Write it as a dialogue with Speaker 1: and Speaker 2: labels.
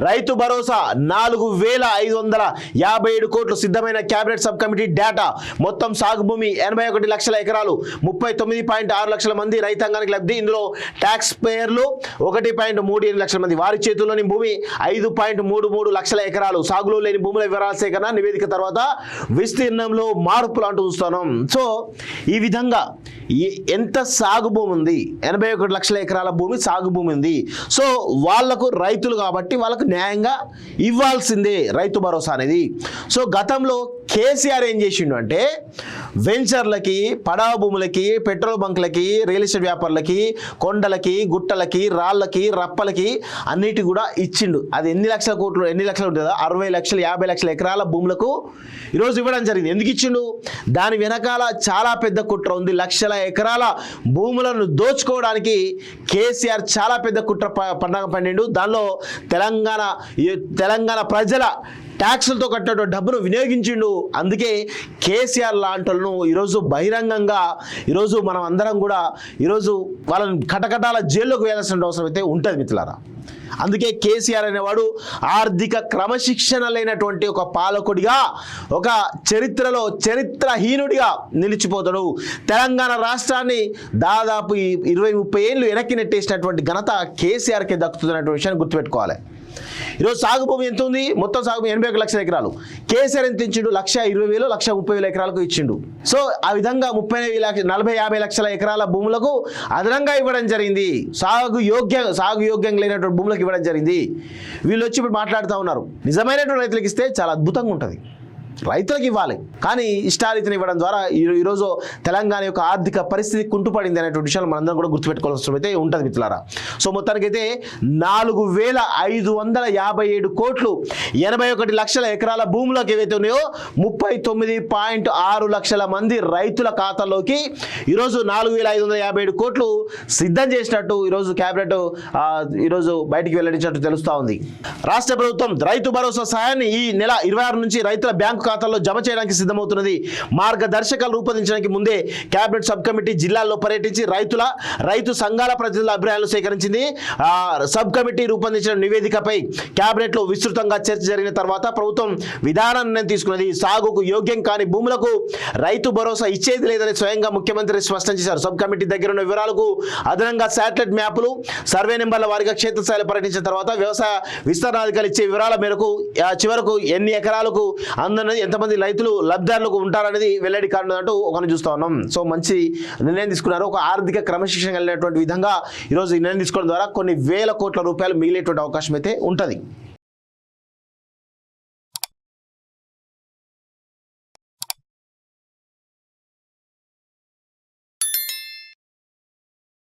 Speaker 1: రైతు భరోసా 4557 కోట్లు సిద్ధమైన cabinet sub committee data. మొత్తం సాగు భూమి 81 లక్షల ఎకరాలు, 39.6 లక్షల మంది రైతాంగానికి లబ్ధి. ఇందులో ట్యాక్స్ పేయర్లు 1.37 లక్షల మంది. వారి చేతుల్లోని భూమి 5.33 లక్షల ఎకరాలు. సాగులో లేని భూముల వివరాల సేకరణ నివేదిక తర్వాత విస్తీర్ణంలో మార్పులు అంటూ చూస్తున్నాం. సో ఈ విధంగా ఎంత సాగు భూమి ఉంది, 81 లక్షల ఎకరాల భూమి సాగు భూమి ఉంది. సో వాళ్లకు రైతులు కాబట్టి వాళ్ళకు న్యాయంగా ఇవ్వాల్సిందే రైతు భరోసా అనేది. సో గతంలో కేసీఆర్ ఏం చేసిండు అంటే వెంచర్లకి, పడవ భూములకి, పెట్రోల్ బంకులకి, రియల్ ఎస్టేట్ వ్యాపారులకి, కొండలకి, గుట్టలకి, రాళ్ళకి, రప్పలకి అన్నిటి కూడా ఇచ్చిండు. అది ఎన్ని లక్షల కోట్లు, ఎన్ని లక్షలు ఉంటుందో 60 లక్షలు, 50 లక్షల ఎకరాల భూములకు ఈరోజు ఇవ్వడం జరిగింది. ఎందుకు ఇచ్చిండు? దాని వెనకాల చాలా పెద్ద కుట్ర ఉంది. లక్షల ఎకరాల భూములను దోచుకోవడానికి కేసీఆర్ చాలా పెద్ద కుట్ర పండగ పండిండు. దానిలో తెలంగాణ ప్రజల ట్యాక్సులతో కట్టిన డబ్బును వినియోగించిండు. అందుకే కేసీఆర్ లాంటలను ఈరోజు బహిరంగంగా ఈరోజు మనం అందరం కూడా ఈరోజు వాళ్ళని కటకటాల జైల్లోకి వేయాల్సిన అవసరం అయితే ఉంటుంది మిత్రులారా. అందుకే కేసీఆర్ అనేవాడు ఆర్థిక క్రమశిక్షణ లేనటువంటి ఒక పాలకుడిగా, ఒక చరిత్రలో చరిత్రహీనుడిగా నిలిచిపోతాడు. తెలంగాణ రాష్ట్రాన్ని దాదాపు 20-30 ఏళ్ళు వెనక్కి నెట్టేసినటువంటి ఘనత కేసీఆర్కే దక్కుతున్నటువంటి విషయాన్ని గుర్తుపెట్టుకోవాలి. ఈరోజు సాగు భూమి ఎంత ఉంది? మొత్తం సాగు భూమి 81 లక్షల ఎకరాలు. కేసీఆర్ ఎంత ఇచ్చిండు? 1,20,000, 1,30,000 ఎకరాలకు ఇచ్చిండు. సో ఆ విధంగా 40-50 లక్షల ఎకరాల భూములకు అదనంగా ఇవ్వడం జరిగింది. సాగు యోగ్యం లేనటువంటి భూములకు ఇవ్వడం జరిగింది. వీళ్ళు వచ్చి ఇప్పుడు మాట్లాడుతూ ఉన్నారు. నిజమైనటువంటి రైతులకు ఇస్తే చాలా అద్భుతంగా ఉంటుంది. రైతులకు ఇవ్వాలి, కానీ ఇష్టారీతిని ఇవ్వడం ద్వారా ఈరోజు తెలంగాణ యొక్క ఆర్థిక పరిస్థితి కుంటుపడింది అనేటువంటి విషయాలు మనందరం కూడా గుర్తుపెట్టుకోవాల్సిన అయితే ఉంటుంది మిత్రులారా. సో మొత్తానికైతే 4,557 కోట్లు 81 లక్షల ఎకరాల భూములకు ఏవైతే ఉన్నాయో 39.6 లక్షల మంది రైతుల ఖాతాల్లోకి ఈరోజు 4,557 కోట్లు సిద్ధం చేసినట్టు ఈరోజు కేబినెట్ ఈరోజు బయటికి వెల్లడించినట్టు తెలుస్తూ ఉంది. రాష్ట్ర ప్రభుత్వం రైతు భరోసా సహాయాన్ని ఈ నెల 26 నుంచి రైతుల బ్యాంకు ఖాతాల్లో జమ చేయడానికి సిద్ధమవుతున్నది. మార్గదర్శకాలు రూపొందించడానికి ముందే కేబినెట్ సబ్ కమిటీ జిల్లాల్లో పర్యటించి రైతు సంఘాల ప్రతినిధుల అభిప్రాయాలు సేకరించింది. సబ్ కమిటీ రూపొందించిన నివేదికపై కేబినెట్ లో విస్తృతంగా చర్చ జరిగిన తర్వాత ప్రభుత్వం విధాన నిర్ణయం తీసుకున్నది. సాగుకు యోగ్యం కాని భూములకు రైతు భరోసా ఇచ్చేది లేదని స్వయంగా ముఖ్యమంత్రి స్పష్టం చేశారు. సబ్ కమిటీ దగ్గర ఉన్న వివరాలకు అదనంగా శాటిలైట్ మ్యాపులు, సర్వే నెంబర్ల వారిగా క్షేత్రస్థాయిలో పర్యటించిన తర్వాత వ్యవసాయ విస్తరణాధికారులు ఇచ్చే వివరాల మేరకు చివరకు ఎన్ని ఎకరాలకు అందరినీ ఎంతమంది రైతులు లబ్ధిదారులకు ఉంటారనేది వెల్లడి కానుందంటూ ఒకరిని చూస్తూ ఉన్నాం. సో మంచి నిర్ణయం తీసుకున్నారు. ఒక ఆర్థిక క్రమశిక్షణ కలిగినటువంటి విధంగా ఈరోజు ఈ నిర్ణయం తీసుకోవడం ద్వారా కొన్ని వేల కోట్ల రూపాయలు మిగిలేటువంటి అవకాశం అయితే ఉంటుంది.